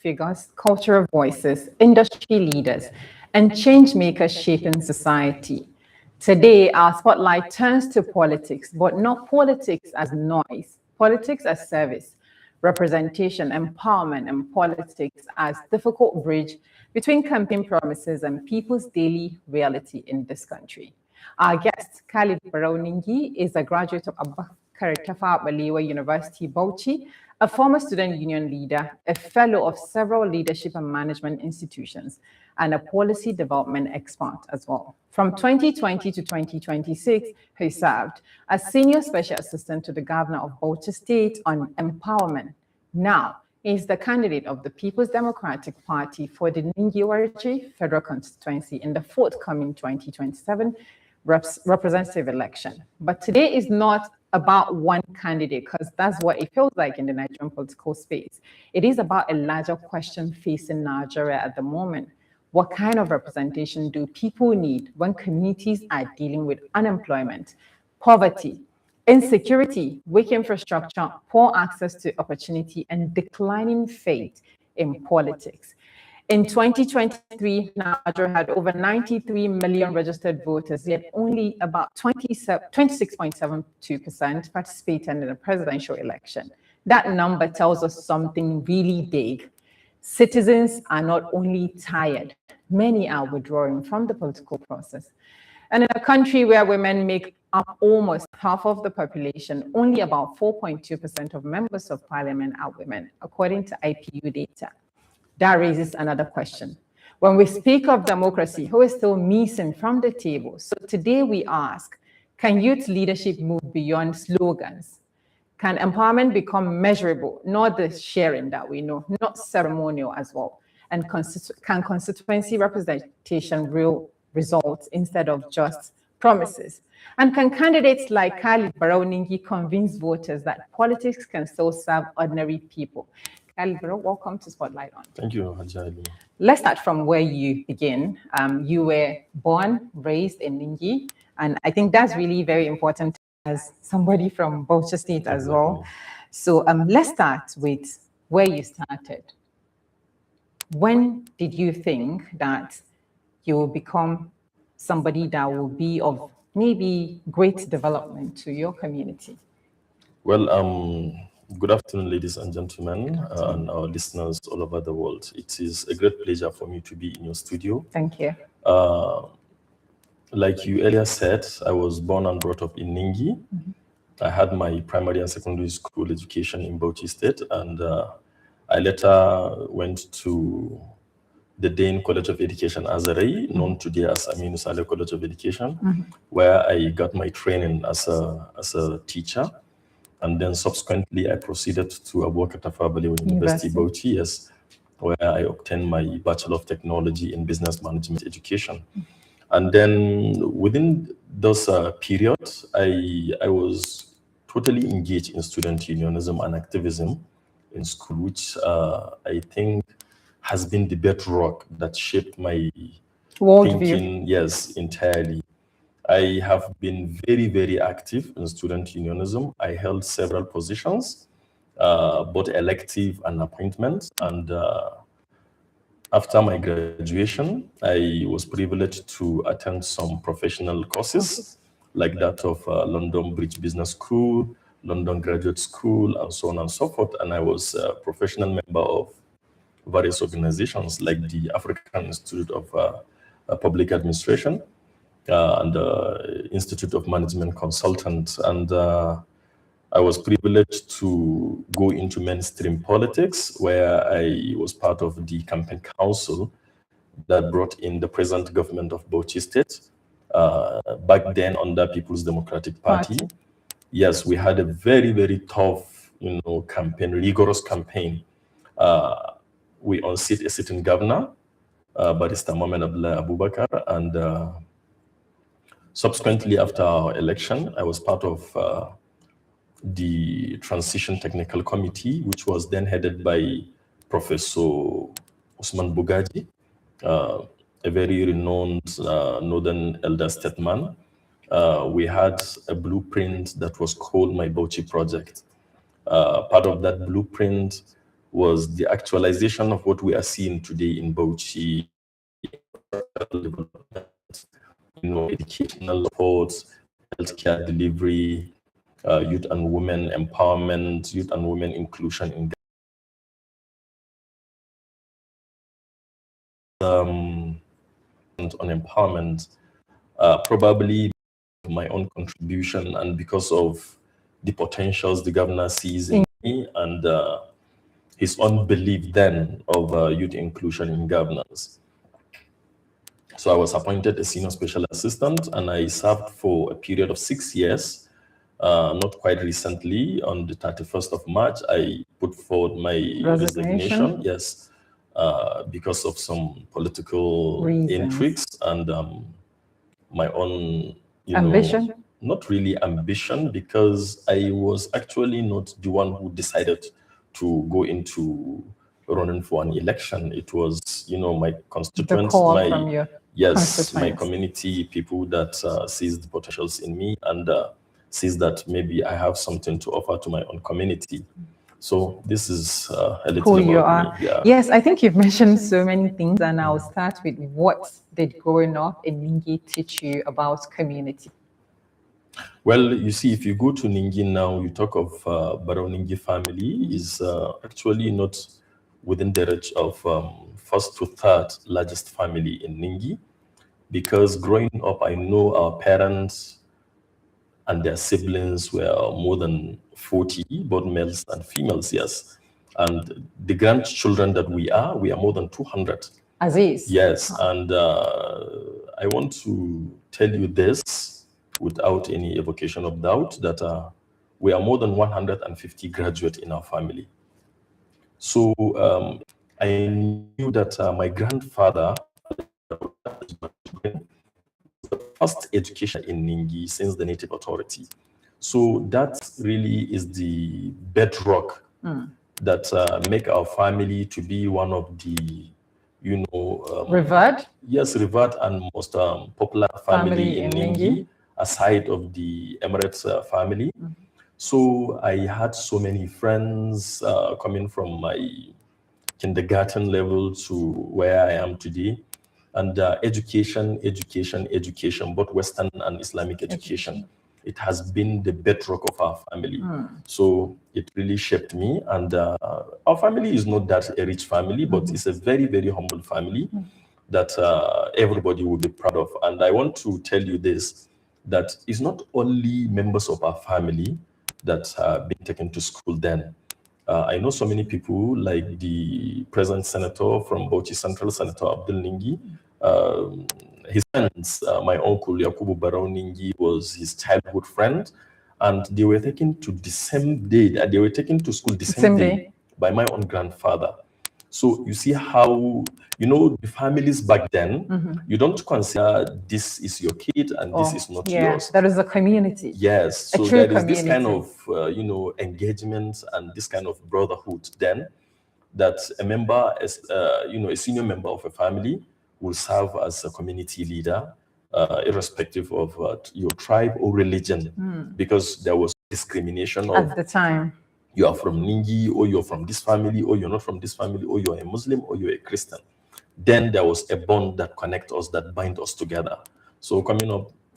figures, cultural voices, industry leaders, and change makers shaping society. Today, our spotlight turns to politics, but not politics as noise, politics as service, representation, empowerment, and politics as difficult bridge between campaign promises and people's daily reality in this country. Our guest, KHALID NINGI, is a graduate of Abubakar Tafawa Balewa University, Bauchi, a former student union leader, a fellow of several leadership and management institutions, and a policy development expert as well. From 2020 to 2026, he served as Senior Special Assistant to the Governor of Bauchi State on Empowerment. Now, he is the candidate of the People's Democratic Party for the NINGI Federal Constituency in the forthcoming 2027 representative election. But today is not about one candidate, because that's what it feels like in the Nigerian political space. It is about a larger question facing Nigeria at the moment. What kind of representation do people need when communities are dealing with unemployment, poverty, insecurity, weak infrastructure, poor access to opportunity, and declining faith in politics? In 2023, Nigeria had over 93 million registered voters, yet only about 26.72% participated in the presidential election. That number tells us something really big. Citizens are not only tired, many are withdrawing from the political process. And in a country where women make up almost half of the population, only about 4.2% of members of parliament are women, according to IPU data. That raises another question. When we speak of democracy, who is still missing from the table? So today we ask, can youth leadership move beyond slogans? Can empowerment become measurable, not the sharing that we know, not ceremonial as well? And can constituency representation real results instead of just promises? And can candidates like KHALID NINGI convince voters that politics can still serve ordinary people? KHALID, welcome to Spotlight On. Thank you, Hajali. Let's start from where you begin. You were born, raised in NINGI, and I think that's really very important as somebody from Bauchi State as well. So let's start with where you started. When did you think that you will become somebody that will be of maybe great development to your community? Well, good afternoon, ladies and gentlemen, and our listeners all over the world. It is a great pleasure for me to be in your studio. Thank you. Like you earlier said, I was born and brought up in NINGI. Mm-hmm. I had my primary and secondary school education in Bauchi State, and I later went to the Dane College of Education, Azare, known today as Aminu Saleh College of Education, where I got my training as a teacher. And then subsequently, I proceeded to Abubakar Tafawa Balewa University, Bauchi, yes, where I obtained my Bachelor of Technology in Business Management Education. And then within those periods, I was totally engaged in student unionism and activism in school, which I think has been the bedrock that shaped my thinking, yes, entirely. I have been very, very active in student unionism. I held several positions, both elective and appointments. And after my graduation, I was privileged to attend some professional courses, like that of London Bridge Business School, London Graduate School, and so on and so forth. And I was a professional member of various organizations like the African Institute of Public Administration, and the Institute of Management Consultants. And I was privileged to go into mainstream politics, where I was part of the campaign council that brought in the present government of Bauchi State, back then under People's Democratic Party. Yes, we had a very, very tough, campaign, rigorous campaign. We unseated a sitting governor, Barrister Mohamed Abdullah Abubakar, and subsequently, after our election, I was part of the Transition Technical Committee, which was then headed by Professor Usman Bugaji, a very renowned Northern elder statesman. We had a blueprint that was called My Bauchi Project. Part of that blueprint was the actualization of what we are seeing today in Bauchi, development, educational support, healthcare delivery, youth and women empowerment, youth and women inclusion in on empowerment, probably my own contribution, and because of the potentials the governor sees in me and his own belief then of youth inclusion in governance. So I was appointed a senior special assistant, and I served for a period of 6 years. Not quite recently, on the 31st of March, I put forward my resignation. Yes, because of some political intrigues and my own ambition. Not really ambition, because I was actually not the one who decided to go into running for an election. It was, my constituents, my community, people that sees the potentials in me and sees that maybe I have something to offer to my own community. So this is a little who you are. Me. Yeah. Yes, I think you've mentioned so many things, and I'll start with what did growing up in NINGI teach you about community? Well, you see, if you go to NINGI now, you talk of BAREU NINGI family is actually not within the reach of first to third largest family in NINGI, because growing up, I know our parents and their siblings were more than 40, both males and females, yes. And the grandchildren that we are more than 200. Aziz. Yes, and I want to tell you this without any evocation of doubt, that we are more than 150 graduates in our family. So I knew that my grandfather, the first education in NINGI since the Native Authority. So that really is the bedrock that make our family to be one of the, revered? Yes, revered and most popular family in NINGI, aside of the Emirates family. So I had so many friends coming from my kindergarten level to where I am today. And education, both Western and Islamic education. It has been the bedrock of our family. So it really shaped me. And our family is not that a rich family, but it's a very, very humble family that everybody will be proud of. And I want to tell you this, that it's not only members of our family that have been taken to school then. I know so many people, like the present senator from Bauchi Central, Senator Abdul NINGI. His friends, my uncle Yakubu BAREU NINGI was his childhood friend, and they were taken to the same day. They were taken to school the same day by my own grandfather. So you see how, the families back then, you don't consider this is your kid and this is not yours. That is a community. Yes, so there is this kind of, engagement and this kind of brotherhood then, that a member, a senior member of a family will serve as a community leader, irrespective of your tribe or religion, because there was discrimination at the time. You are from NINGI, or you're from this family, or you're not from this family, or you're a Muslim, or you're a Christian. Then there was a bond that connects us, that binds us together. So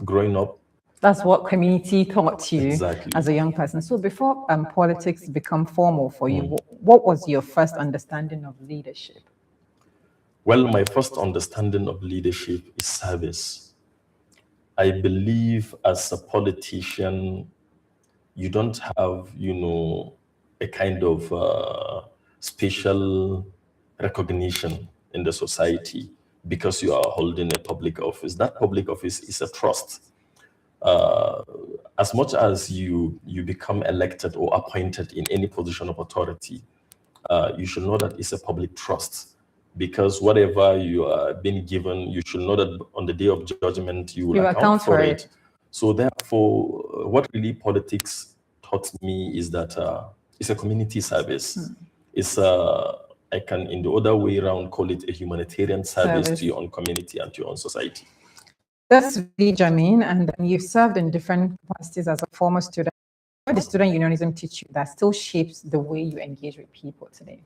growing up, that's what community taught you exactly as a young person. So before politics become formal for you, what was your first understanding of leadership? Well, my first understanding of leadership is service. I believe as a politician, you don't have, a kind of special recognition in the society because you are holding a public office. That public office is a trust. As much as you become elected or appointed in any position of authority, you should know that it's a public trust, because whatever you are being given, you should know that on the day of judgment, you will account for it. So therefore, what really politics taught me is that it's a community service. It's I can, in the other way around, call it a humanitarian service to your own community and to your own society. That's really germane, and you've served in different capacities as a former student. What did student unionism teach you that still shapes the way you engage with people today?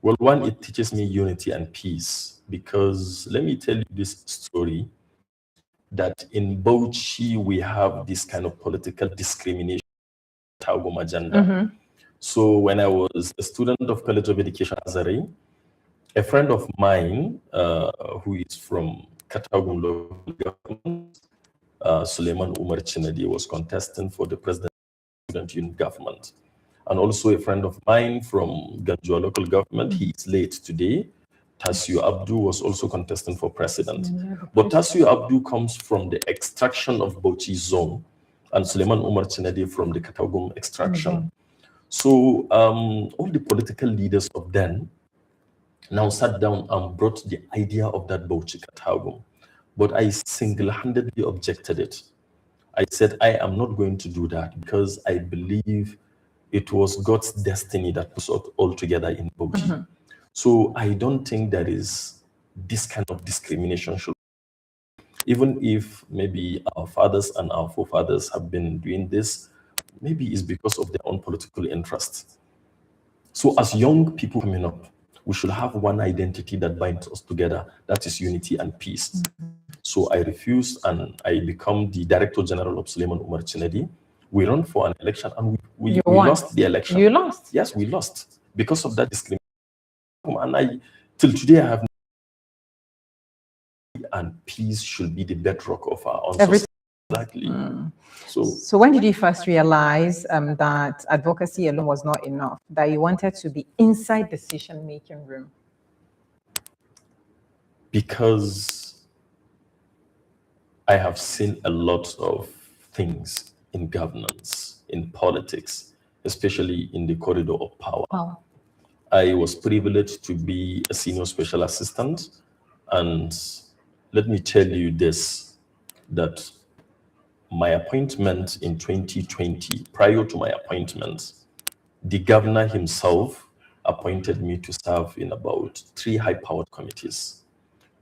Well, one, it teaches me unity and peace, because let me tell you this story, that in Bauchi, we have this kind of political discrimination, Tagum agenda. So when I was a student of College of Education, Azare, a friend of mine who is from Katagum local government, Suleiman Umar Chinadi, was contesting for the president student union government. And also a friend of mine from Ganjua local government, he is late today. Tasiu Abdu was also contesting for president. But Tasiu Abdu comes from the extraction of Bauchi zone, and Suleiman Umar Chinadi from the Katagum extraction. So all the political leaders of then now sat down and brought the idea of that Bauchi Katagum. But I single-handedly objected it. I said, I am not going to do that, because I believe it was God's destiny that was all together in Bauchi. So I don't think there is this kind of discrimination. Even if maybe our fathers and our forefathers have been doing this, maybe it's because of their own political interests. So as young people coming up, we should have one identity that binds us together. That is unity and peace. So I refused, and I become the Director General of Suleiman Umar Chinadi. We ran for an election, and we lost the election. You lost? Yes, we lost because of that discrimination. And till today, I have, and peace should be the bedrock of our own society. Exactly. So when did you first realize that advocacy alone was not enough, that you wanted to be inside decision-making room? Because I have seen a lot of things in governance, in politics, especially in the corridor of power. I was privileged to be a senior special assistant, and let me tell you this, that my appointment in 2020, prior to my appointment, the governor himself appointed me to serve in about 3 high-powered committees,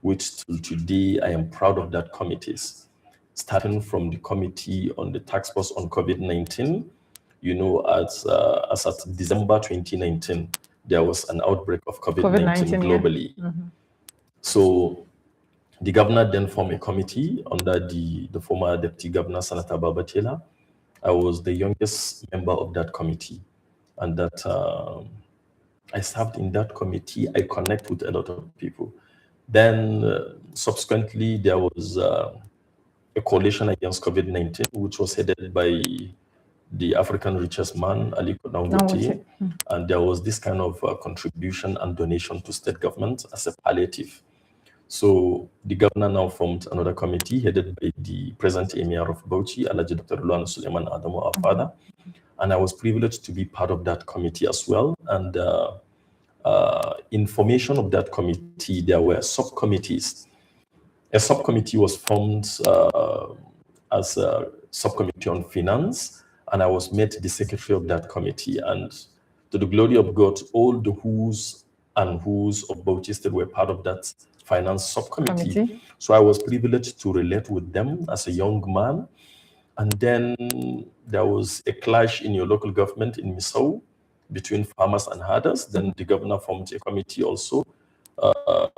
which till today I am proud of that committees. Starting from the committee on the task force on COVID-19, you know, as at December 2019, there was an outbreak of COVID-19 globally. Yeah. So the governor then formed a committee under the former Deputy Governor, Senator Baba Taylor. I was the youngest member of that committee, and that I served in that committee. I connect with a lot of people. Then subsequently, there was a coalition against COVID-19, which was headed by the African richest man, Aliko Dangote. And there was this kind of contribution and donation to state government as a palliative. So the governor now formed another committee headed by the present Emir of Bauchi, Alhaji Dr. Luan Suleiman Adamu, our father. And I was privileged to be part of that committee as well. And in formation of that committee, there were subcommittees. A subcommittee was formed as a subcommittee on finance, and I was made the secretary of that committee. And to the glory of God, all the who's and who's of Bauchi State were part of that finance subcommittee. So I was privileged to relate with them as a young man. And then there was a clash in your local government in Misau between farmers and herders. Then the governor formed a committee also, a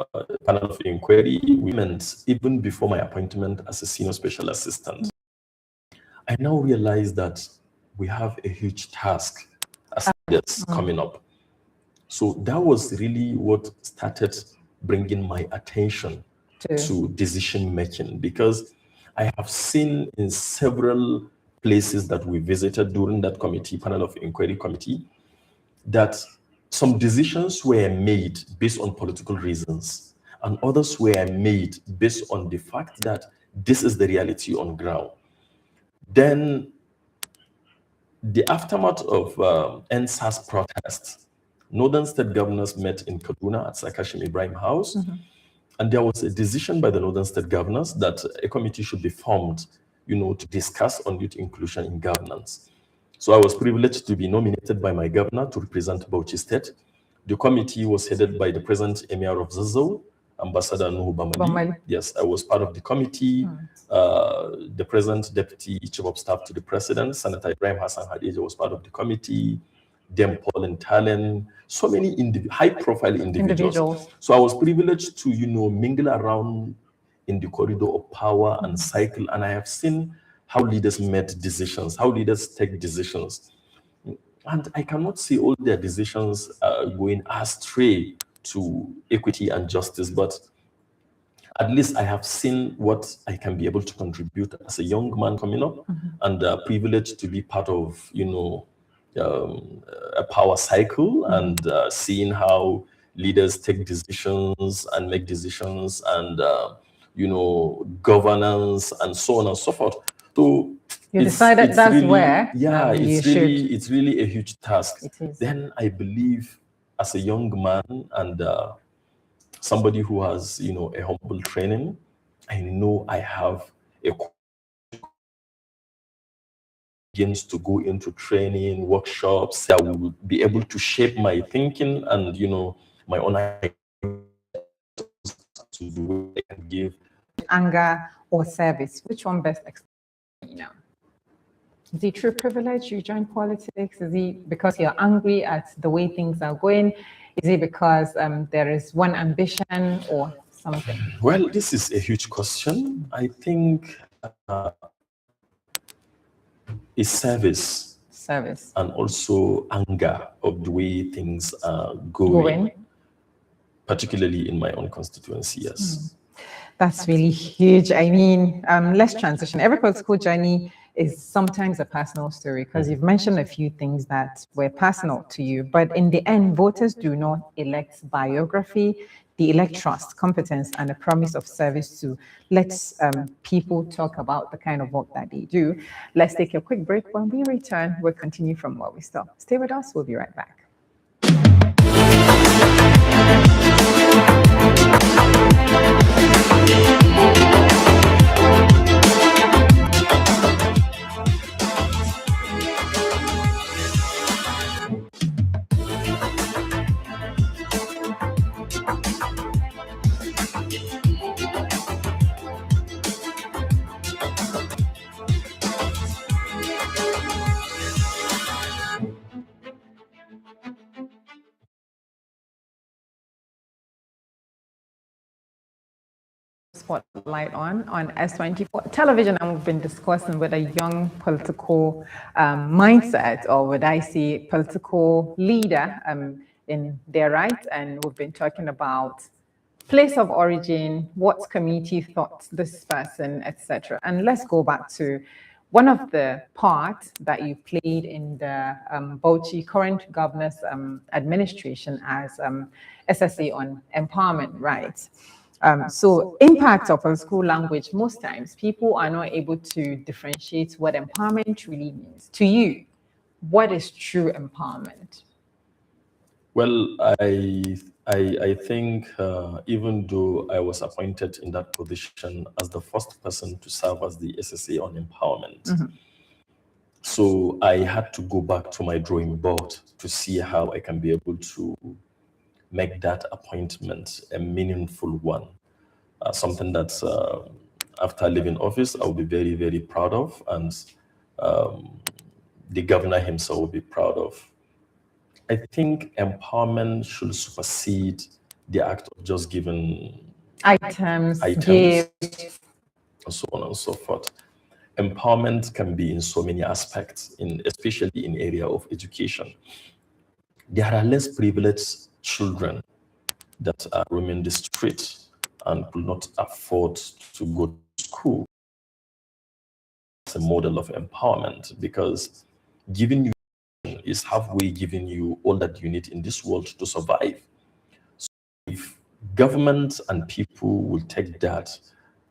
panel of inquiry. Women, even before my appointment as a senior special assistant. I now realize that we have a huge task as leaders coming up. So that was really what started bringing my attention to decision making, because I have seen in several places that we visited during that committee, panel of inquiry committee, that some decisions were made based on political reasons, and others were made based on the fact that this is the reality on ground. Then the aftermath of NSAS protests, Northern State governors met in Kaduna at Sakashim Ibrahim House, and there was a decision by the Northern State governors that a committee should be formed, you know, to discuss on youth inclusion in governance. So I was privileged to be nominated by my governor to represent Bauchi State. The committee was headed by the present Emir of Zazzau, Ambassador Nuhu Bamali. Yes, I was part of the committee. The present Deputy Chief of Staff to the President, Senator Ibrahim Hassan Hadija, was part of the committee. Paul and Talent, so many high-profile individuals. So I was privileged to, mingle around in the corridor of power and cycle, and I have seen how leaders make decisions, how leaders take decisions. And I cannot see all their decisions going astray to equity and justice, but at least I have seen what I can be able to contribute as a young man coming up, and privileged to be part of, a power cycle, and seeing how leaders take decisions and make decisions, and governance and so on and so forth. So you decided that's really, where it's really a huge task. It is. Then I believe, as a young man and somebody who has a humble training, I know I have a begins to go into training workshops that will be able to shape my thinking and my own ideas to the way I can give. Anger or service, which one best explains now? Is it true privilege you join politics? Is it because you're angry at the way things are going? Is it because there is one ambition or something? Well, this is a huge question. I think is service and also anger of the way things are going. Particularly in my own constituency, yes. That's really huge. I mean, let's transition. Every political journey is sometimes a personal story, because you've mentioned a few things that were personal to you, but in the end, voters do not elect biography. They elect trust, competence, and a promise of service to let people talk about the kind of work that they do. Let's take a quick break. When we return, we'll continue from where we stopped. Stay with us. We'll be right back. Spotlight on S24 television, and we've been discussing with a young political mindset, or would I say political leader in their right, and we've been talking about place of origin, what community thought this person, etc. And let's go back to one of the parts that you played in the Bauchi current governor's administration as SSA on empowerment rights. So impact of a school language, most times people are not able to differentiate what empowerment really means. To you, what is true empowerment? Well, I think even though I was appointed in that position as the first person to serve as the SSA on empowerment, so I had to go back to my drawing board to see how I can be able to make that appointment a meaningful one, something that after leaving office, I'll be very, very proud of, and the governor himself will be proud of. I think empowerment should supersede the act of just giving items, gifts, and so on and so forth. Empowerment can be in so many aspects, especially in area of education. There are less privileged children that are roaming the street and could not afford to go to school. It's a model of empowerment, because giving you is halfway giving you all that you need in this world to survive. So if government and people will take that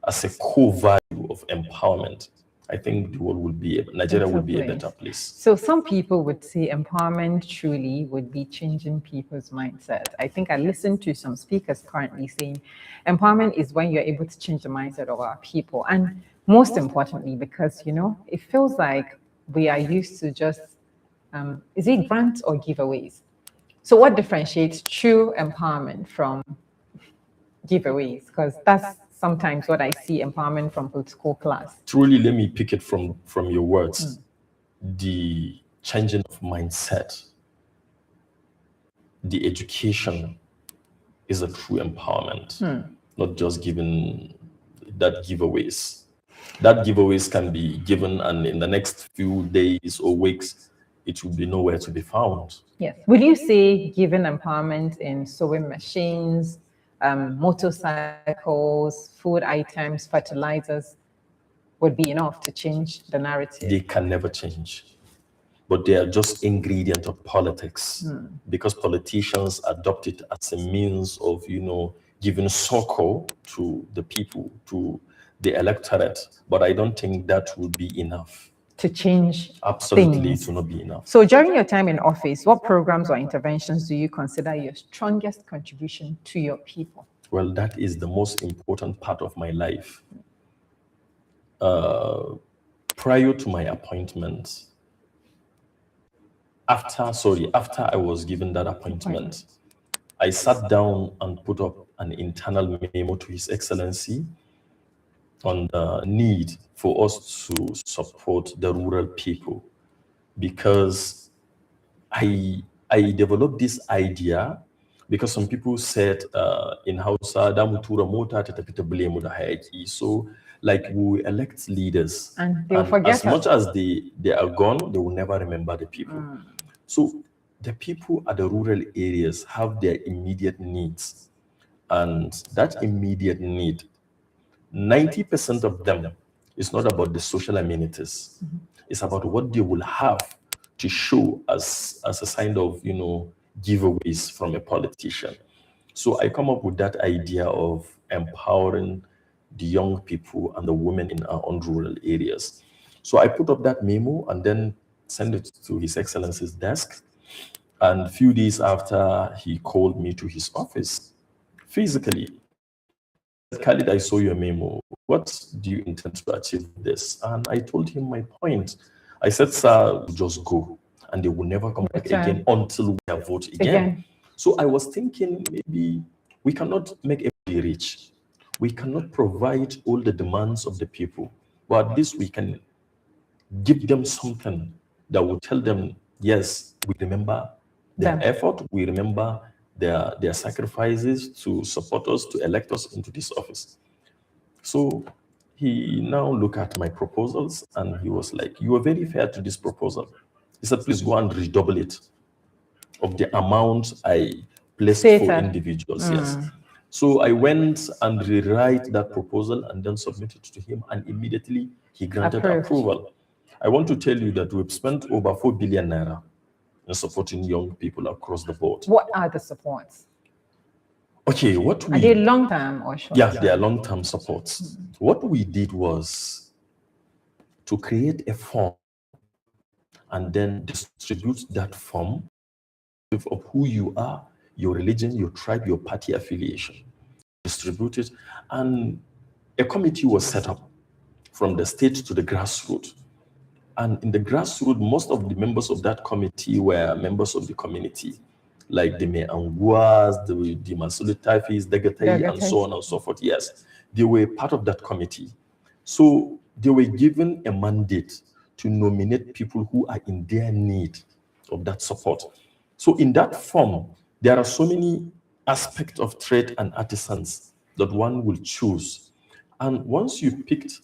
as a core value of empowerment, I think the world will be, Nigeria will be a better place. So some people would say empowerment truly would be changing people's mindset. I think I listened to some speakers currently saying empowerment is when you're able to change the mindset of our people. And most importantly, because, it feels like we are used to just, is it grants or giveaways? So what differentiates true empowerment from giveaways? Because that's sometimes what I see empowerment from political class. Truly, let me pick it from your words. The changing of mindset the education is a true empowerment, not just giving that giveaways. That giveaways can be given, and in the next few days or weeks, it will be nowhere to be found. Yes. Would you say giving empowerment in sewing machines, motorcycles, food items, fertilizers would be enough to change the narrative? They can never change, but they are just ingredient of politics, because politicians adopt it as a means of, giving succor to the people, to the electorate. But I don't think that would be enough. To change Absolutely, things. it will not be enough. So during your time in office, what programs or interventions do you consider your strongest contribution to your people? Well, that is the most important part of my life. Prior to my appointment, after I was given that appointment, I sat down and put up an internal memo to His Excellency on the need for us to support the rural people, because I developed this idea because some people said in Hausa, "Da mu tura mota ta tafi ta bule mu da hayaki." So, like, we elect leaders, and they'll forget as much as they are gone, they will never remember the people. So the people at the rural areas have their immediate needs, and that immediate need, 90% of them is not about the social amenities. It's about what they will have to show as a sign of, giveaways from a politician. So I come up with that idea of empowering the young people and the women in our own rural areas. So I put up that memo and then sent it to His Excellency's desk. And a few days after, he called me to his office physically. "KHALID, I saw your memo. What do you intend to achieve with this?" And I told him my point. I said, "Sir, just go, and they will never come back again until we have voted again." So I was thinking, maybe we cannot make everybody rich. We cannot provide all the demands of the people, but at least we can give them something that will tell them, yes, we remember their effort, we remember their sacrifices to support us, to elect us into this office. So he now looked at my proposals and he was like, "You were very fair to this proposal." He said, "Please go and redouble it of the amount I placed for individuals." Yes. So I went and rewrite that proposal and then submitted to him, and immediately he granted approval. I want to tell you that we've spent over 4 billion naira in supporting young people across the board. What are the supports? Okay, are they long-term or short-term? Yeah, they are long-term supports. What we did was to create a form and then distribute that form of who you are, your religion, your tribe, your party affiliation. Distribute it, and a committee was set up from the state to the grassroots. And in the grassroots, most of the members of that committee were members of the community, like the Meanguas, the Masulitafis, the Gatai, and so on and so forth. Yes, they were part of that committee. So they were given a mandate to nominate people who are in their need of that support. So in that form, there are so many aspects of trade and artisans that one will choose. And once you picked,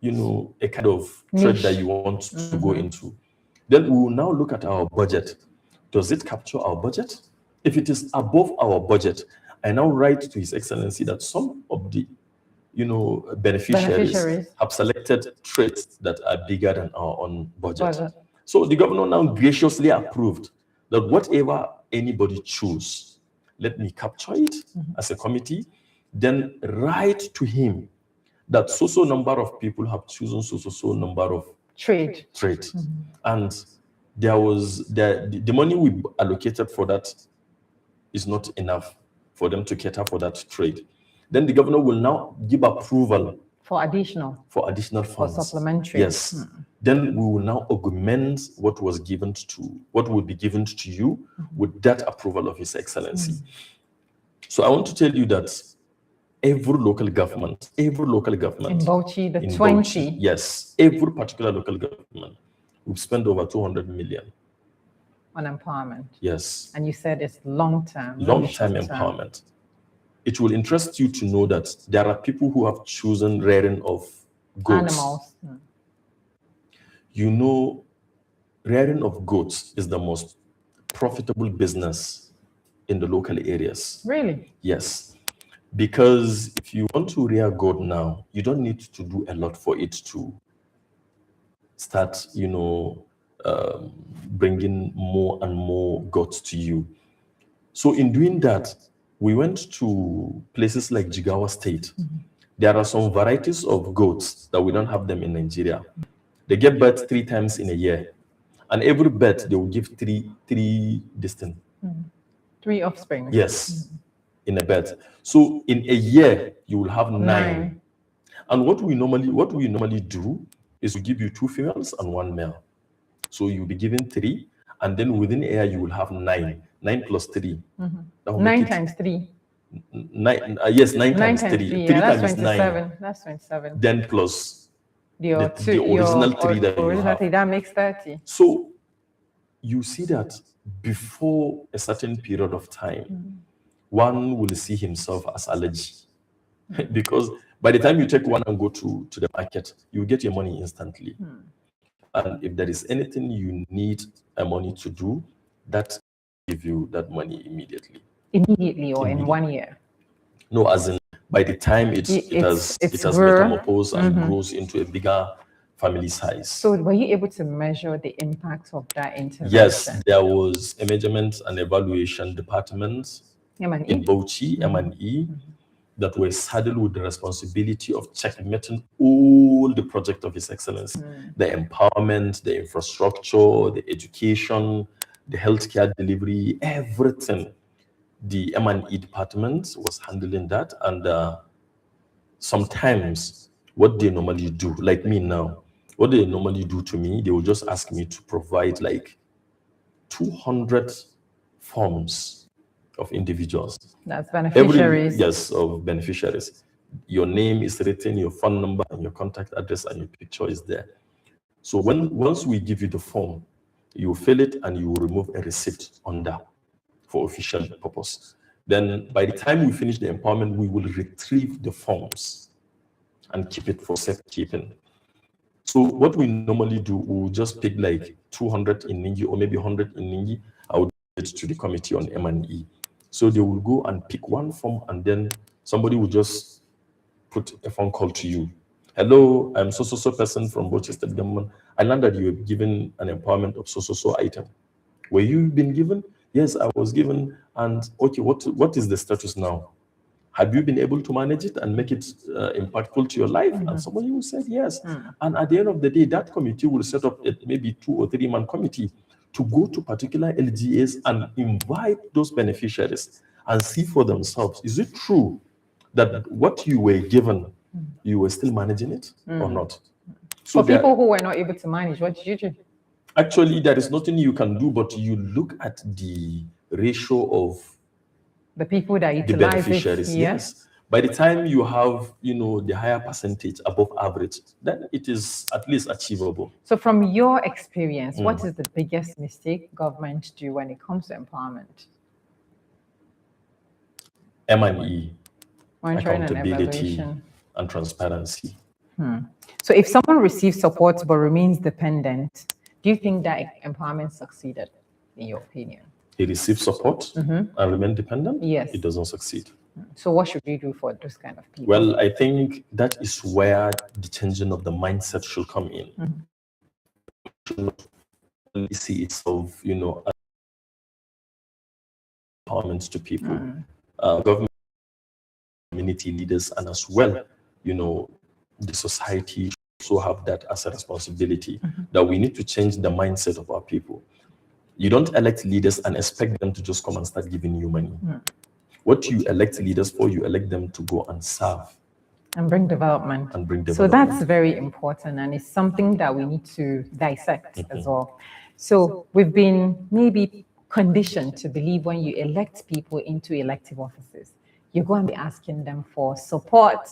a kind of trade that you want to go into, then we will now look at our budget. Does it capture our budget? If it is above our budget, I now write to His Excellency that some of the, beneficiaries have selected trades that are bigger than our own budget. So the governor now graciously approved that whatever anybody choose, let me capture it as a committee, then write to him that so number of people have chosen so number of trade. And there was the money we allocated for that is not enough for them to cater for that trade. Then the governor will now give approval for additional funds, for supplementary. Yes. Then we will now augment what would be given to you with that approval of His Excellency. So I want to tell you that every local government in Bauchi, the 20. Bauchi, yes, every particular local government will spend over 200 million on empowerment. Yes. And you said it's long-term. Long-term empowerment. It will interest you to know that there are people who have chosen rearing of goats. Animals. You know, rearing of goats is the most profitable business in the local areas. Really? Yes. Because if you want to rear goat now, you don't need to do a lot for it to start, bringing more and more goats to you. So in doing that, we went to places like Jigawa State. There are some varieties of goats that we don't have them in Nigeria. They give birth 3 times in a year. And every birth, they will give three distinct. 3 offspring. Yes, in a birth. So in a year, you will have 9. And what we normally do is we give you 2 females and 1 male. So you'll be given 3, and then within a year, you will have 9. 9 plus 3. 9 times 3. 9, yes, 9 times 3. 3 Yeah, that's times 27. 9. That's 27. Then plus the original 3 that you have. That makes 30. So you see that before a certain period of time, one will see himself as allergy. Because by the time you take one and go to the market, you get your money instantly. And if there is anything you need a money to do, that give you that money immediately. Immediately or in 1 year? No, as in by the time it has metamorphosed and grows into a bigger family size. So were you able to measure the impact of that intervention? Yes, there was a measurement and evaluation department in Bauchi, M&E, that were saddled with the responsibility of checkmating all the project of His Excellency, the empowerment, the infrastructure, the education, the healthcare delivery, everything. The M&E department was handling that, and sometimes what they normally do, like me now, what they normally do to me, they will just ask me to provide like 200 forms of individuals. That's beneficiaries. Yes, of beneficiaries. Your name is written, your phone number, and your contact address, and your picture is there. So once we give you the form, you fill it and you will remove a receipt on that for official purpose. Then by the time we finish the empowerment, we will retrieve the forms and keep it for safekeeping. So what we normally do, we'll just pick like 200 in NINGI or maybe 100 in NINGI. I would give it to the committee on M&E. So they will go and pick one form, and then somebody will just put a phone call to you. Hello, I'm so person from Bauchi State Government. I learned that you were given an empowerment of so item. Were you been given? Yes, I was given. And okay, what is the status now? Have you been able to manage it and make it impactful to your life? And somebody will say yes. And at the end of the day, that committee will set up a maybe 2 or 3 man committee to go to particular LGAs and invite those beneficiaries and see for themselves, is it true that what you were given, you were still managing it or not? So for people who were not able to manage, what did you do? Actually, there is nothing you can do, but you look at the ratio of the people that utilize the beneficiaries. Yes. By the time you have, the higher percentage above average, then it is at least achievable. So from your experience, what is the biggest mistake government do when it comes to empowerment? M&E, accountability, and transparency. So if someone receives support but remains dependent, do you think that empowerment succeeded, in your opinion? He receives support and remain dependent? Yes. It doesn't succeed. So what should we do for those kind of people? Well, I think that is where the changing of the mindset should come in. Should not only see itself, as empowerment to people, government, community leaders, and as well, the society should also have that as a responsibility, that we need to change the mindset of our people. You don't elect leaders and expect them to just come and start giving you money. What you elect leaders for, you elect them to go and serve. And bring development. So that's very important, and it's something that we need to dissect as well. So we've been maybe conditioned to believe when you elect people into elective offices, you're going to be asking them for support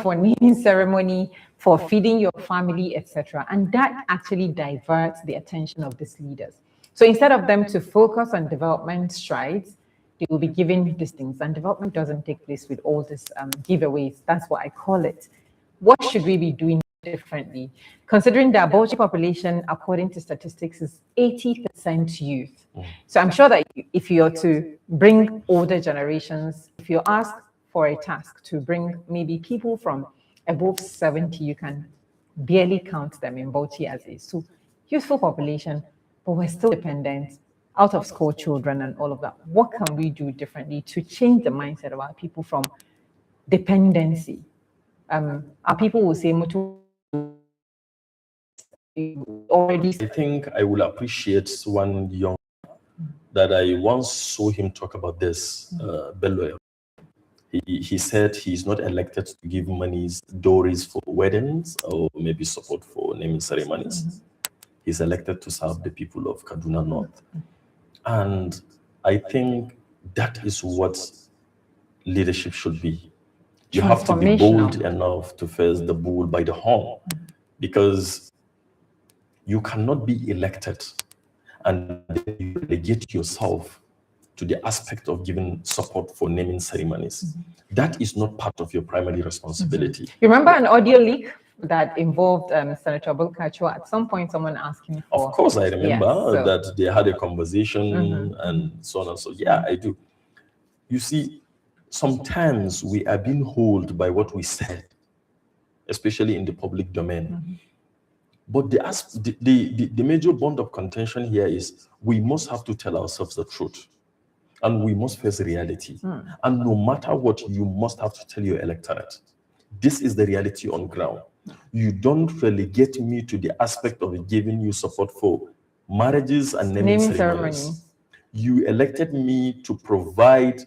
for naming ceremony, for feeding your family, etc. And that actually diverts the attention of these leaders. So instead of them to focus on development strides, they will be giving these things, and development doesn't take place with all these giveaways. That's what I call it. What should we be doing differently? Considering the Bauchi population, according to statistics, is 80% youth. So I'm sure that if you're to bring older generations, if you ask for a task to bring maybe people from above 70, you can barely count them in Bauchi as a so youthful population, but we're still dependent, out of school children and all of that. What can we do differently to change the mindset of our people from dependency? Our people will say, already. I think I will appreciate one young that I once saw him talk about this, Bello. He said he's not elected to give monies, dowries for weddings or maybe support for naming ceremonies. He's elected to serve the people of Kaduna North. And I think that is what leadership should be. You have to be bold enough to face the bull by the horn, because you cannot be elected and you relegate yourself to the aspect of giving support for naming ceremonies. That is not part of your primary responsibility. You remember an audio leak that involved Senator Bulkacho? At some point, someone asked him for... Of course, I remember that they had a conversation and so on and so. Yeah, I do. You see, sometimes we are being held by what we said, especially in the public domain. But the major bond of contention here is we must have to tell ourselves the truth. And we must face reality. And no matter what, you must have to tell your electorate. This is the reality on ground. You don't relegate me to the aspect of giving you support for marriages and naming ceremonies. You elected me to provide,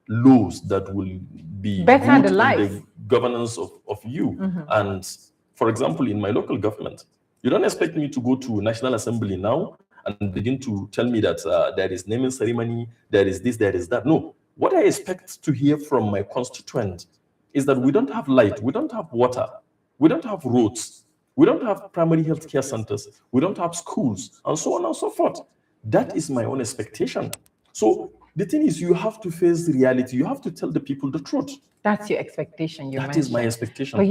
laws that will be better good life. in the governance of you. And for example, in my local government, you don't expect me to go to National Assembly now and begin to tell me that there is naming ceremony, there is this, there is that. No, what I expect to hear from my constituent is that we don't have light, we don't have water, we don't have roads, we don't have primary health care centers, we don't have schools, and so on and so forth. That is my own expectation. So the thing is, you have to face reality. You have to tell the people the truth. That's your expectation. That is my expectation. But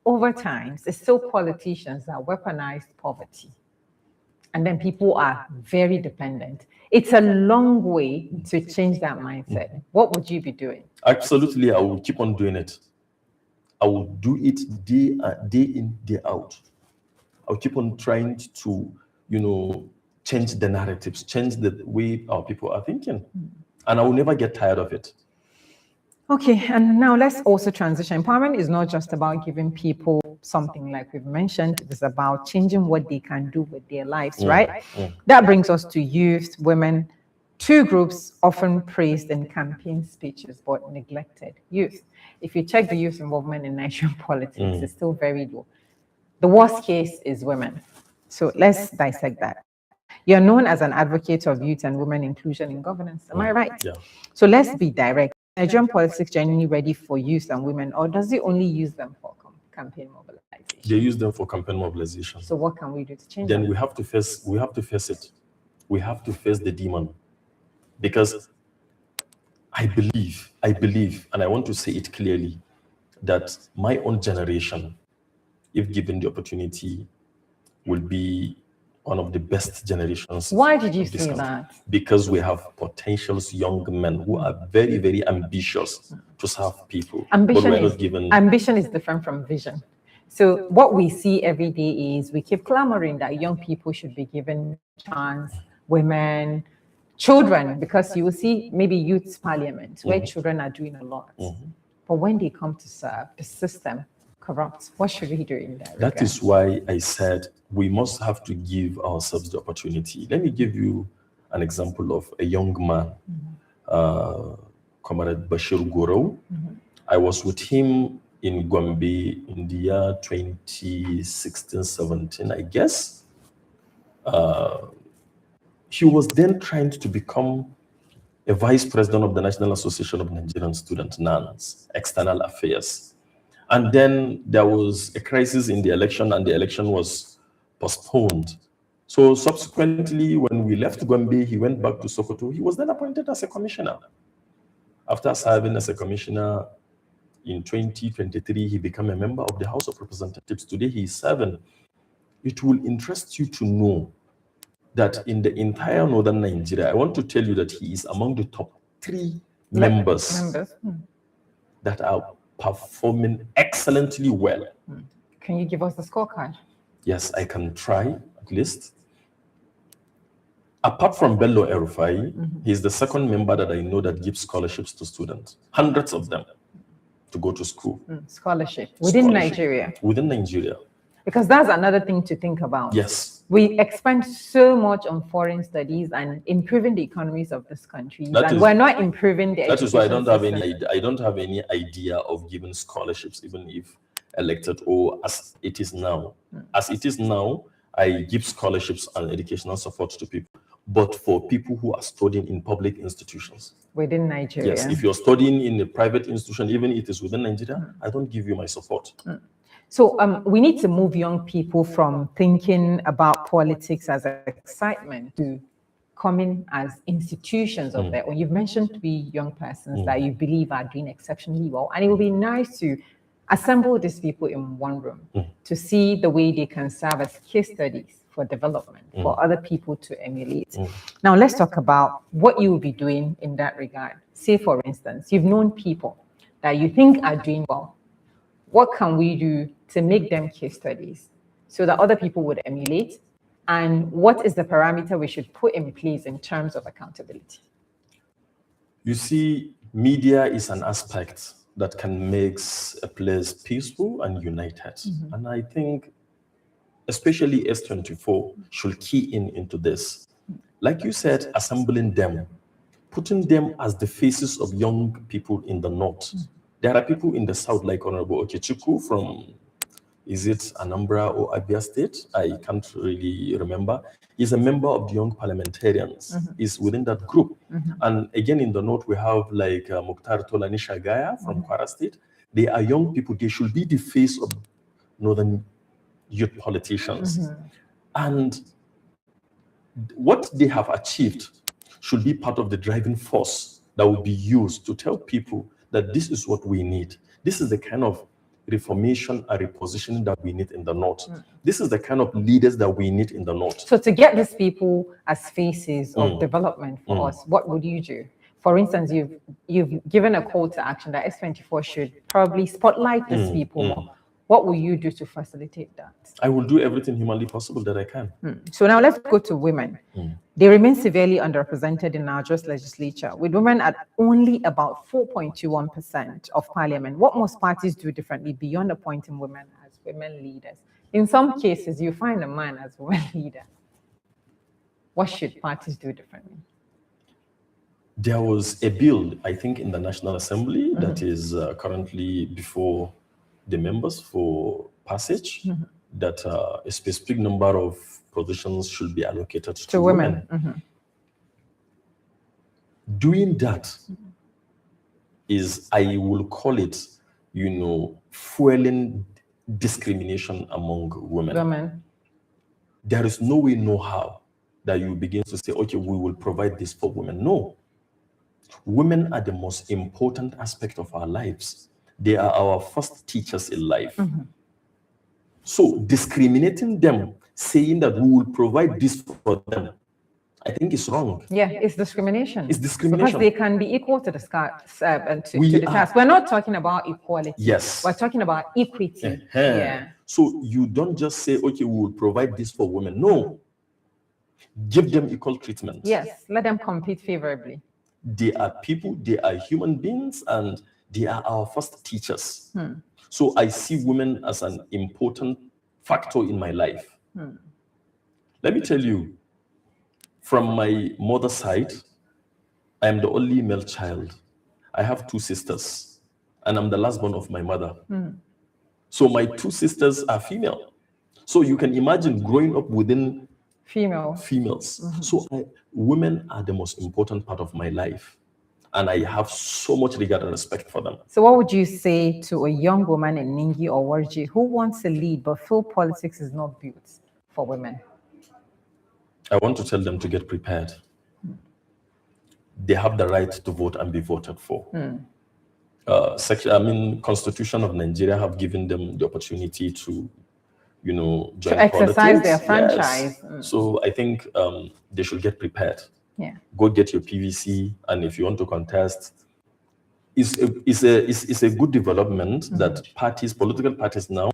over time, it's still politicians that weaponize poverty. And then people are very dependent. It's a long way to change that mindset. What would you be doing? Absolutely, I will keep on doing it. I will do it day in, day out. I'll keep on trying to, change the narratives, change the way our people are thinking. And I will never get tired of it. Okay, and now let's also transition. Empowerment is not just about giving people something like we've mentioned. It's about changing what they can do with their lives, right? That brings us to youth, women, two groups often praised in campaign speeches but neglected. Youth. If you check the youth involvement in Nigerian politics, it's still very low. The worst case is women. So let's dissect that. You're known as an advocate of youth and women inclusion in governance. Am I right? Yeah. So let's be direct. Nigerian politics genuinely ready for youth and women, or does it only use them for campaign mobilization? They use them for campaign mobilization. So what can we do to change Then that? we have to face it. We have to face the demon. Because I believe, and I want to say it clearly, that my own generation, if given the opportunity, will be one of the best generations. Why did you say that? Because we have potentials young men who are very, very ambitious to serve people. Ambition is different from vision. So what we see every day is we keep clamoring that young people should be given chance, women, children, because you will see maybe youth parliament where children are doing a lot. But when they come to serve, the system corrupt. What should we do in that? That is why I said we must have to give ourselves the opportunity. Let me give you an example of a young man, Comrade Bashir Goro. I was with him in Gombe in the year 2016-17, I guess. He was then trying to become a vice president of the National Association of Nigerian Students, NANS, External Affairs. And then there was a crisis in the election, and the election was postponed. So subsequently, when we left Gombe, he went back to Sokoto. He was then appointed as a commissioner. After serving as a commissioner in 2023, he became a member of the House of Representatives. Today, he is serving. It will interest you to know that in the entire northern Nigeria, I want to tell you that he is among the top 3 members. That are performing excellently well. Can you give us the scorecard? Yes, I can try at least. Apart from Bello Erufai, he's the second member that I know that gives scholarships to students, hundreds of them, to go to school. Scholarship within Nigeria. Within Nigeria. Because that's another thing to think about. Yes. We expend so much on foreign studies and improving the economies of this country, and we're not improving the education. That is why I don't have any idea of giving scholarships, even if elected, or as it is now. As it is now, I give scholarships and educational support to people, but for people who are studying in public institutions. Within Nigeria. Yes, if you're studying in a private institution, even if it is within Nigeria, I don't give you my support. So we need to move young people from thinking about politics as excitement to coming as institutions of their own. You've mentioned 3 young persons that you believe are doing exceptionally well, and it would be nice to assemble these people in one room to see the way they can serve as case studies for development, for other people to emulate. Now, let's talk about what you will be doing in that regard. Say, for instance, you've known people that you think are doing well. What can we do to make them case studies so that other people would emulate? And what is the parameter we should put in place in terms of accountability? You see, media is an aspect that can make a place peaceful and united. And I think especially S24 should key into this. Like you said, assembling them, putting them as the faces of young people in the north. There are people in the south, like Honorable Okechukwu from, is it Anambra or Abia State? I can't really remember. He's a member of the young parliamentarians. He's within that group. And again, in the north, we have like Mukhtar Tolani Shagaya from Kwara State. They are young people. They should be the face of northern youth politicians. And what they have achieved should be part of the driving force that will be used to tell people that this is what we need. This is the kind of reformation and repositioning that we need in the north. This is the kind of leaders that we need in the north. So to get these people as faces of development for us, what would you do? For instance, you've given a call to action that S24 should probably spotlight these people more. What will you do to facilitate that? I will do everything humanly possible that I can. So now let's go to women. They remain severely underrepresented in our just legislature, with women at only about 4.21% of parliament. What must parties do differently beyond appointing women as women leaders? In some cases, you find a man as women leader. What should parties do differently? There was a bill, I think, in the National Assembly that is currently before the members for passage, that a specific number of positions should be allocated to women. Doing that is, I will call it, fueling discrimination among women. There is no way, no how that you begin to say, okay, we will provide this for women. No. Women are the most important aspect of our lives. They are our first teachers in life. So discriminating them, saying that we will provide this for them, I think is wrong. Yeah, it's discrimination. It's discrimination. Because they can be equal to the task. We're not talking about equality. Yes. We're talking about equity. Yeah. So you don't just say, okay, we will provide this for women. No. Give them equal treatment. Yes, let them compete favorably. They are people, they are human beings, and they are our first teachers. So I see women as an important factor in my life. Let me tell you, from my mother's side, I am the only male child. I have 2 sisters, and I'm the last born of my mother. So my 2 sisters are female. So you can imagine growing up within females. So women are the most important part of my life. And I have so much regard and respect for them. So what would you say to a young woman in Ningi or Warji who wants to lead but feel politics is not built for women? I want to tell them to get prepared. They have the right to vote and be voted for. Constitution of Nigeria have given them the opportunity to, join to exercise politics. their franchise. Yes. So I think they should get prepared. Yeah. Go get your PVC, and if you want to contest, it's a good development that political parties now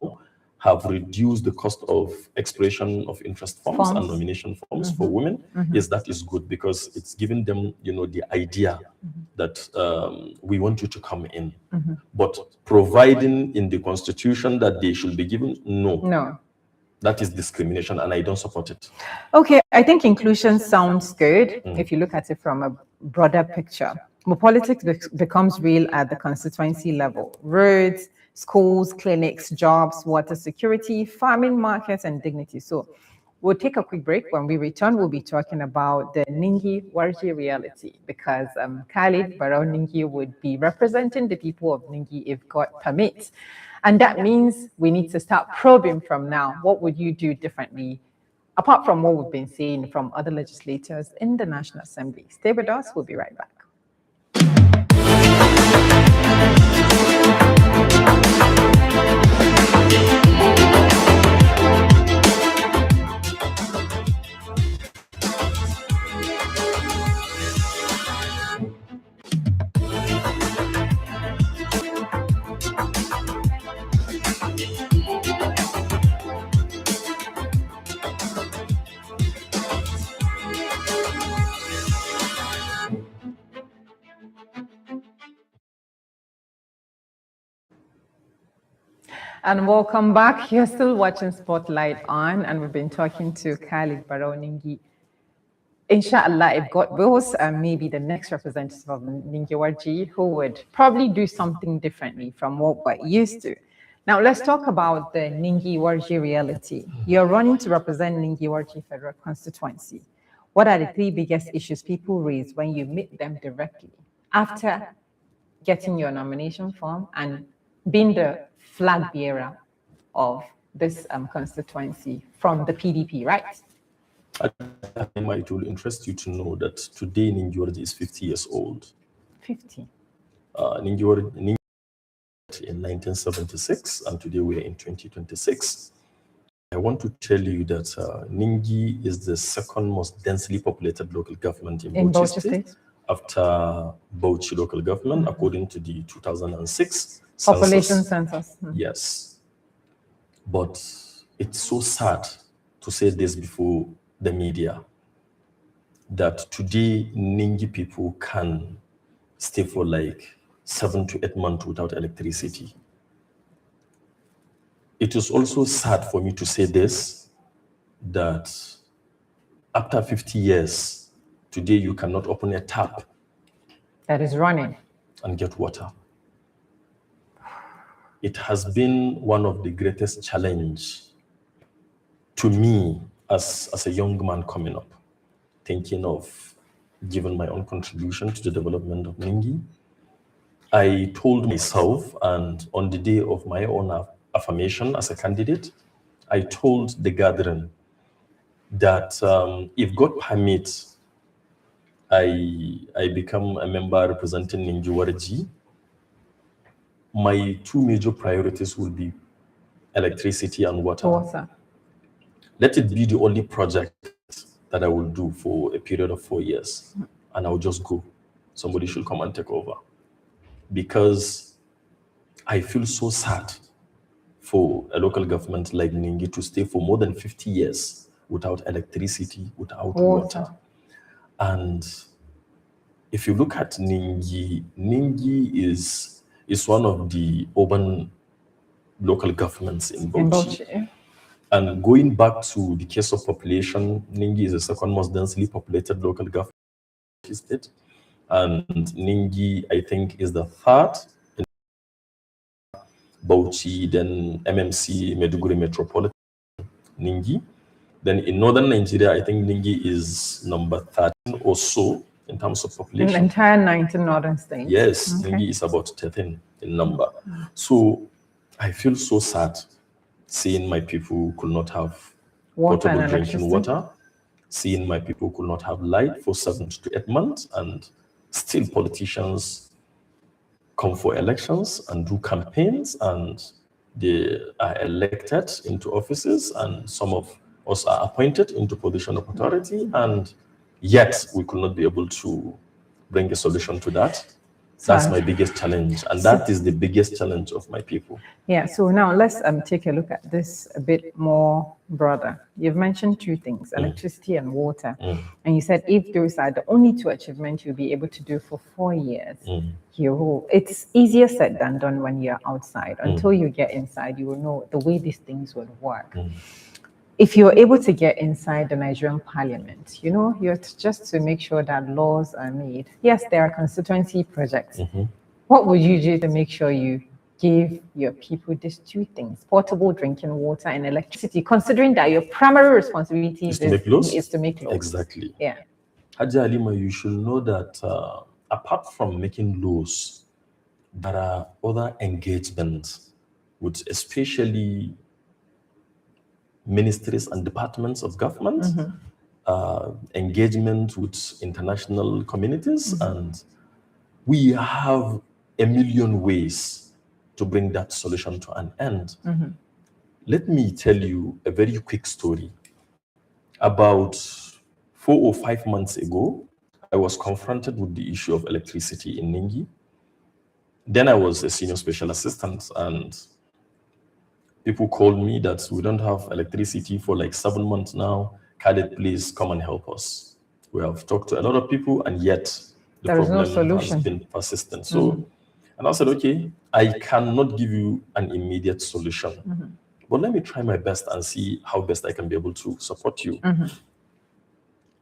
have reduced the cost of expression of interest forms and nomination forms for women. Yes, that is good because it's giving them, the idea that we want you to come in. But providing in the constitution that they should be given, no. That is discrimination, and I don't support it. Okay, I think inclusion sounds good if you look at it from a broader picture. But politics becomes real at the constituency level. Roads, schools, clinics, jobs, water security, farming markets, and dignity. So we'll take a quick break. When we return, we'll be talking about the NINGI Warji reality because KHALID BAREU NINGI would be representing the people of NINGI if God permits. And that means we need to start probing from now. What would you do differently, apart from what we've been seeing from other legislators in the National Assembly? Stay with us. We'll be right back. And welcome back. You're still watching Spotlight On, and we've been talking to KHALID BAREU NINGI. Inshallah, if God wills, maybe the next representative of NINGI Warji who would probably do something differently from what we're used to. Now, let's talk about the NINGI Warji reality. You're running to represent NINGI Warji Federal Constituency. What are the three biggest issues people raise when you meet them directly after getting your nomination form and being the flag bearer of this constituency from the PDP, right? It will interest you to know that today NINGI Warji is 50 years old. 50. NINGI Warji in 1976, and today we are in 2026. I want to tell you that NINGI is the second most densely populated local government in Bauchi State after Bauchi local government, according to the 2006 population census. Yes. But it's so sad to say this before the media, that today NINGI people can stay for like 7 to 8 months without electricity. It is also sad for me to say this, that after 50 years, today you cannot open a tap that is running and get water. It has been one of the greatest challenges to me as a young man coming up, thinking of giving my own contribution to the development of NINGI. I told myself, and on the day of my own affirmation as a candidate, I told the gathering that if God permits, I become a member representing NINGI Warji, my two major priorities will be electricity and water. Let it be the only project that I will do for a period of 4 years, and I'll just go. Somebody should come and take over. Because I feel so sad for a local government like NINGI to stay for more than 50 years without electricity, without water. And if you look at NINGI, NINGI is one of the urban local governments in Bauchi. And going back to the case of population, NINGI is the second most densely populated local government in the state. And NINGI, I think, is the third in Bauchi, then MMC, Maiduguri Metropolitan, NINGI. Then in northern Nigeria, I think NINGI is number 13 or so in terms of population. In the entire 19 northern states? Yes, okay. NINGI is about 13 in number. So I feel so sad seeing my people could not have potable drinking water, seeing my people could not have light for 7 to 8 months, and still politicians come for elections and do campaigns, and they are elected into offices, and some of us are appointed into position of authority, and yet we could not be able to bring a solution to that. That's my biggest challenge, and that is the biggest challenge of my people. Yeah, so now let's take a look at this a bit more broader. You've mentioned two things, electricity and water. And you said if those are the only two achievements you'll be able to do for 4 years, it's easier said than done when you're outside. Until you get inside, you will know the way these things would work. If you're able to get inside the Nigerian parliament, you're just to make sure that laws are made. Yes, there are constituency projects. What would you do to make sure you give your people these two things, portable drinking water and electricity, considering that your primary responsibility is to make laws? Exactly. Yeah. Haji Halima, you should know that apart from making laws, there are other engagements with especially ministries and departments of government, engagement with international communities, and we have a million ways to bring that solution to an end. Let me tell you a very quick story. About 4 or 5 months ago, I was confronted with the issue of electricity in NINGI. Then I was a senior special assistant, and people called me that we don't have electricity for like 7 months now. KHALID, please come and help us. We have talked to a lot of people, and yet the problem has been persistent. So, and I said, okay, I cannot give you an immediate solution, but let me try my best and see how best I can be able to support you.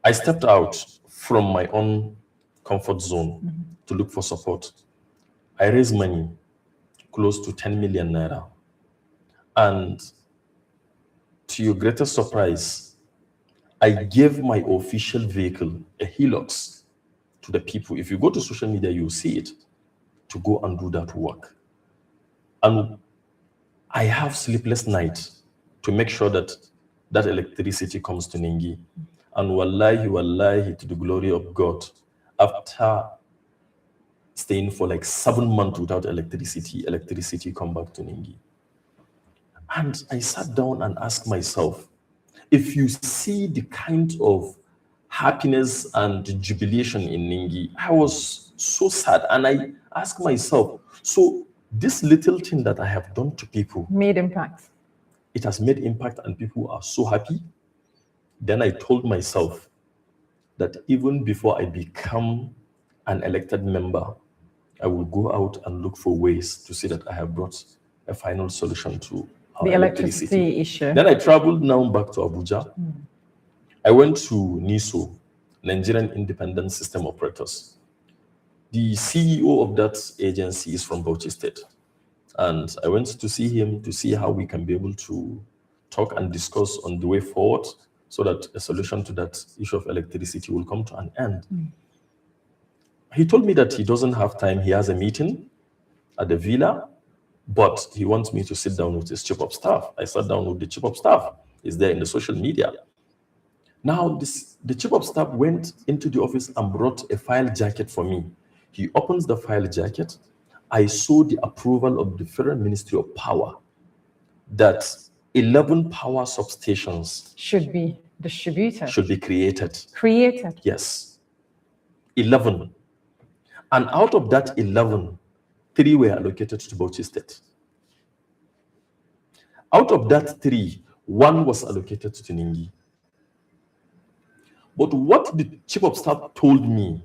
I stepped out from my own comfort zone to look for support. I raised money, close to 10 million naira. And to your greatest surprise, I gave my official vehicle, a Hilux, to the people. If you go to social media, you'll see it, to go and do that work. And I have sleepless nights to make sure that that electricity comes to NINGI. And wallahi, to the glory of God, after staying for like 7 months without electricity come back to NINGI. And I sat down and asked myself, if you see the kind of happiness and jubilation in NINGI, I was so sad. And I asked myself, so this little thing that I have done to people made impact. It has made impact, and people are so happy. Then I told myself that even before I become an elected member, I will go out and look for ways to see that I have brought a final solution to the electricity issue. Then I traveled now back to Abuja. I went to NISO, Nigerian Independent System Operators. The CEO of that agency is from Bauchi State. And I went to see him to see how we can be able to talk and discuss on the way forward so that a solution to that issue of electricity will come to an end. He told me that he doesn't have time. He has a meeting at the villa, but he wants me to sit down with his chief of staff. I sat down with the chief of staff. He's there in the social media. Now, the chief of staff went into the office and brought a file jacket for me. He opens the file jacket. I saw the approval of the Federal Ministry of Power that 11 power substations should be distributed. Should be created. Created? Yes. 11. And out of that 11, 3 were allocated to Bauchi State. Out of that 3, 1 was allocated to NINGI. But what the chief of staff told me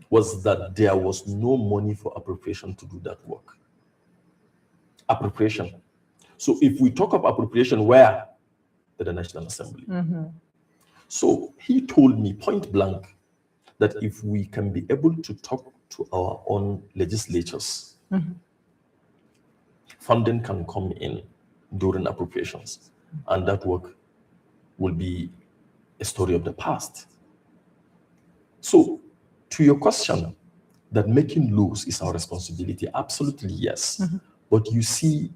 was that there was no money for appropriation to do that work. Appropriation. So if we talk of appropriation, where? To the National Assembly. So he told me point blank that if we can be able to talk to our own legislatures, funding can come in during appropriations, and that work will be a story of the past. So, to your question, that making laws is our responsibility, absolutely yes. But you see,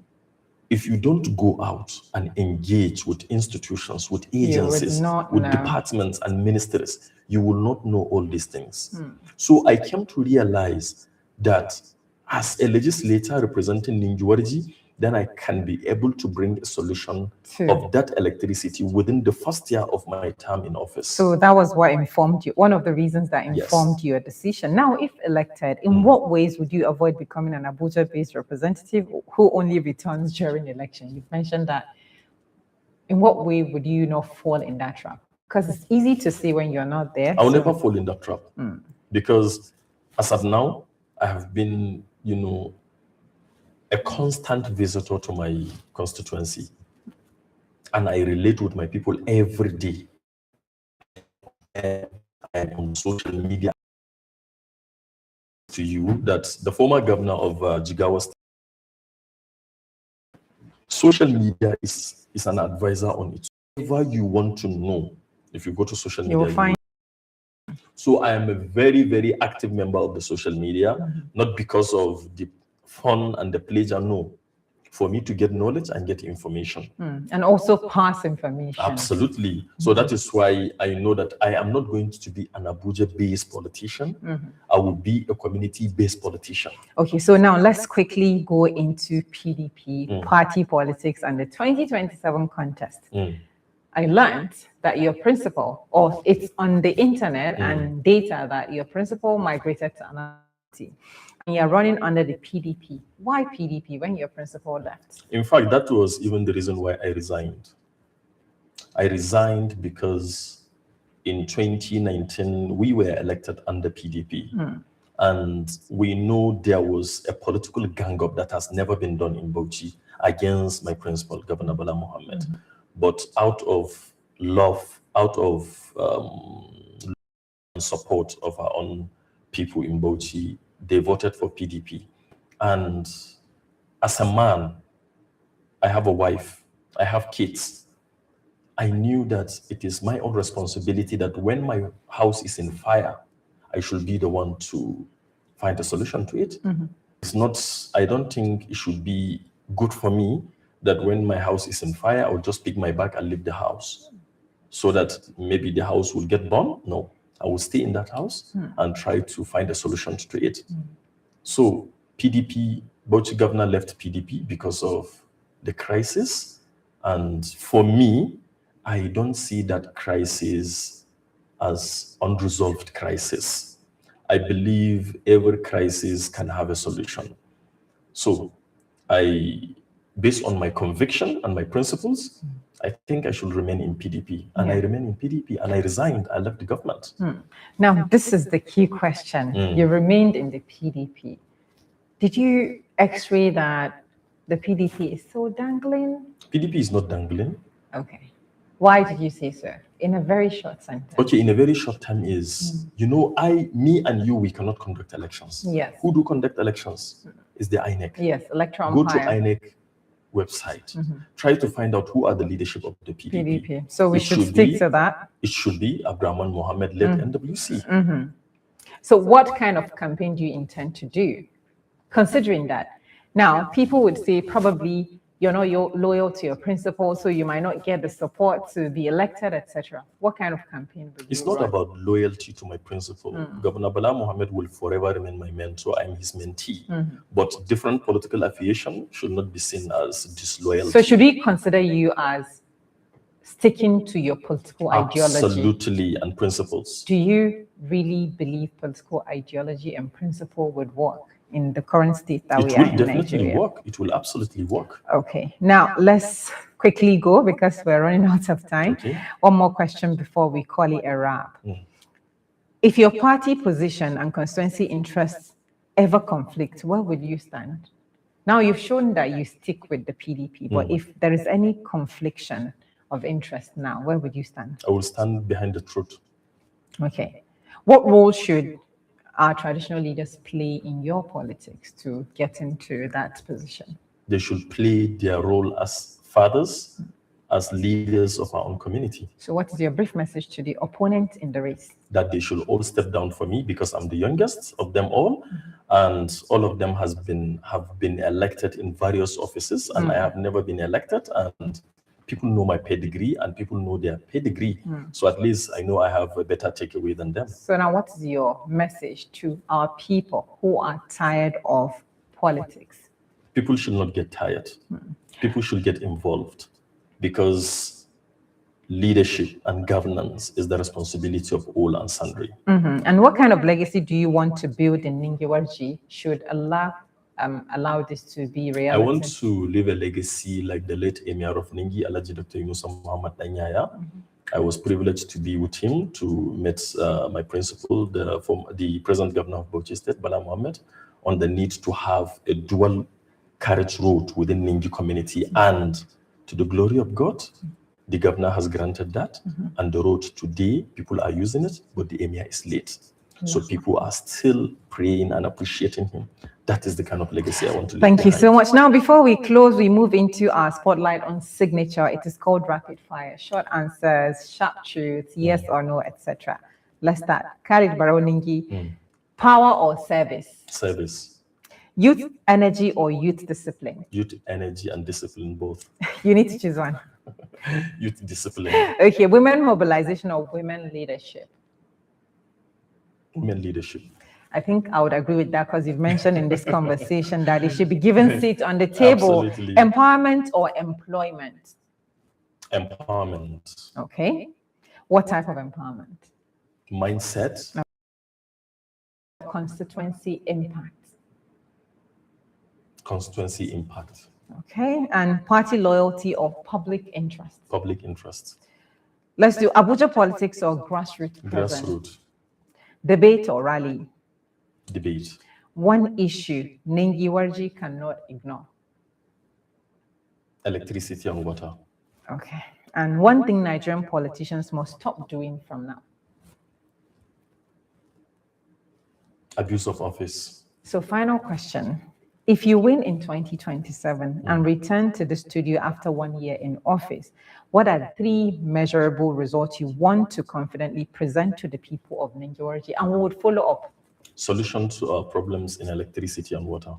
if you don't go out and engage with institutions, with agencies, with departments and ministries, you will not know all these things. So I came to realize that as a legislator representing Ningi, then I can be able to bring a solution of that electricity within the first year of my term in office. So that was what informed you, one of the reasons that informed your decision. Now, if elected, in what ways would you avoid becoming an Abuja-based representative who only returns during election? You've mentioned that. In what way would you not fall in that trap? Because it's easy to say when you're not there. I'll never fall in that trap. Because as of now, I have been, a constant visitor to my constituency. And I relate with my people every day. I am on social media to you that the former governor of Jigawa State, social media is an advisor on it. Whatever you want to know, if you go to social media, you will find. So I am a very, very active member of the social media, not because of the fun and the pleasure, no. For me to get knowledge and get information. And also pass information. Absolutely. So that is why I know that I am not going to be an Abuja-based politician. I will be a community-based politician. Okay, so now let's quickly go into PDP, party politics, and the 2027 contest. I learned that your principal, or it's on the internet and data that your principal migrated to another party. And you're running under the PDP. Why PDP when your principal left? In fact, that was even the reason why I resigned. I resigned because in 2019, we were elected under PDP. And we know there was a political gang-up that has never been done in Bauchi against my principal, Governor Bala Mohammed. But out of love, out of support of our own people in Bauchi, they voted for PDP. And as a man, I have a wife, I have kids. I knew that it is my own responsibility that when my house is in fire, I should be the one to find a solution to it. It's not, I don't think it should be good for me that when my house is in fire, I'll just pick my bag and leave the house so that maybe the house will get burned. No. I will stay in that house and try to find a solution to it. So PDP, Bauchi governor left PDP because of the crisis. And for me, I don't see that crisis as unresolved crisis. I believe every crisis can have a solution. So based on my conviction and my principles, I think I should remain in PDP. And I remain in PDP and I resigned. I left the government. Now, this is the key question. You remained in the PDP. Did you x-ray that the PDP is so dangling? PDP is not dangling. Okay. Why did you say so? In a very short sentence. Okay, in a very short time is, me and you, we cannot conduct elections. Yes. Who do conduct elections? Is the INEC. Yes, electoral Go to INEC website. Try to find out who are the leadership of the PDP. So we should stick to that. It should be Abdurrahman Mohammed led NWC. So what kind of campaign do you intend to do? Considering that, now people would say probably you're not loyal to your principal, so you might not get the support to be elected, etc. What kind of campaign would you It's not about loyalty to my principal. Governor Bala Mohammed will forever remain my mentor. I'm his mentee. But different political affiliation should not be seen as disloyalty. So should we consider you as sticking to your political ideology? Absolutely, and principles. Do you really believe political ideology and principle would work in the current state that we are in Nigeria? It will definitely work. It will absolutely work. Okay. Now, let's quickly go because we're running out of time. Okay. One more question before we call it a wrap. If your party position and constituency interests ever conflict, where would you stand? Now, you've shown that you stick with the PDP, but if there is any confliction of interest now, where would you stand? I will stand behind the truth. Okay. What role should our traditional leaders play in your politics to get into that position? They should play their role as fathers, as leaders of our own community. So what is your brief message to the opponent in the race? That they should all step down for me because I'm the youngest of them all. And all of them have been elected in various offices, and I have never been elected. And people know my pedigree, and people know their pedigree. So at least I know I have a better takeaway than them. So now what is your message to our people who are tired of politics? People should not get tired. People should get involved, because leadership and governance is the responsibility of all and sundry. And what kind of legacy do you want to build in NINGI should Allah allow this to be reality? I want to leave a legacy like the late Emir of NINGI, Alhaji Dr. Yunus Muhammad Danyaya. I was privileged to be with him to meet my principal, the present governor of Bauchi State, Bala Mohammed, on the need to have a dual carriage road within NINGI community. And to the glory of God, the governor has granted that. And the road today, people are using it, but the emir is late. So people are still praying and appreciating him. That is the kind of legacy I want to leave Thank you behind. so much. Now, before we close, we move into our spotlight on signature. It is called rapid fire, short answers, sharp truths, yes or no, etc. Let's start. KHALID BAREU NINGI, power or service? Service. Youth energy or youth discipline? Youth energy and discipline, both. You need to choose one. Youth discipline. Okay, women mobilization or women leadership? Women leadership. I think I would agree with that, because you've mentioned in this conversation that it should be given seats on the table. Absolutely. Empowerment or employment? Empowerment. Okay. What type of empowerment? Mindset. Constituency impact? Constituency impact. Okay. And party loyalty or public interest? Public interest. Let's do Abuja politics or grassroots presence? Grassroots. Debate or rally? Debate. One issue NINGI cannot ignore? Electricity and water. Okay. And one thing Nigerian politicians must stop doing from now? Abuse of office. So final question. If you win in 2027 and return to the studio after 1 year in office, what are 3 measurable results you want to confidently present to the people of NINGI, and we would follow up? Solution to our problems in electricity and water.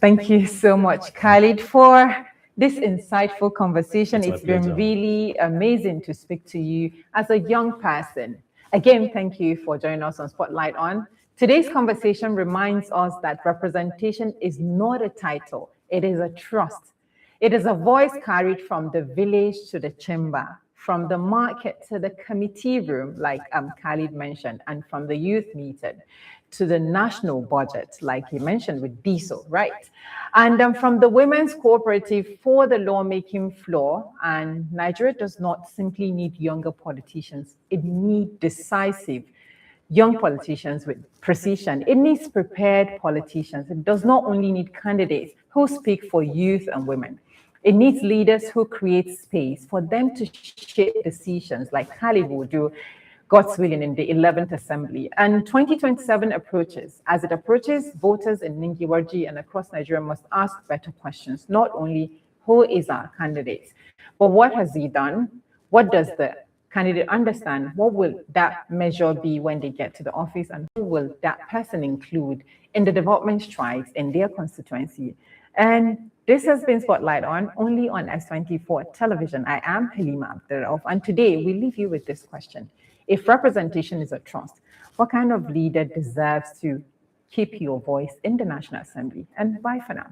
Thank you so much, KHALID, for this insightful conversation. It's been really amazing to speak to you as a young person. Again, thank you for joining us on Spotlight On. Today's conversation reminds us that representation is not a title, it is a trust. It is a voice carried from the village to the chamber, from the market to the committee room, like KHALID mentioned, and from the youth meeting to the national budget, like he mentioned with diesel, right? And from the women's cooperative for the lawmaking floor. And Nigeria does not simply need younger politicians, it needs decisive young politicians with precision. It needs prepared politicians. It does not only need candidates who speak for youth and women. It needs leaders who create space for them to shape decisions like KHALID will do, God's willing, in the 11th Assembly. And 2027 approaches. As it approaches, voters in NINGI and across Nigeria must ask better questions. Not only who is our candidate, but what has he done? What does the candidate understand? What will that measure be when they get to the office? And who will that person include in the development strides in their constituency? And this has been Spotlight On, only on S24 television. I am Halima Abdurrauf, and today we leave you with this question. If representation is a trust, what kind of leader deserves to keep your voice in the National Assembly? And bye for now.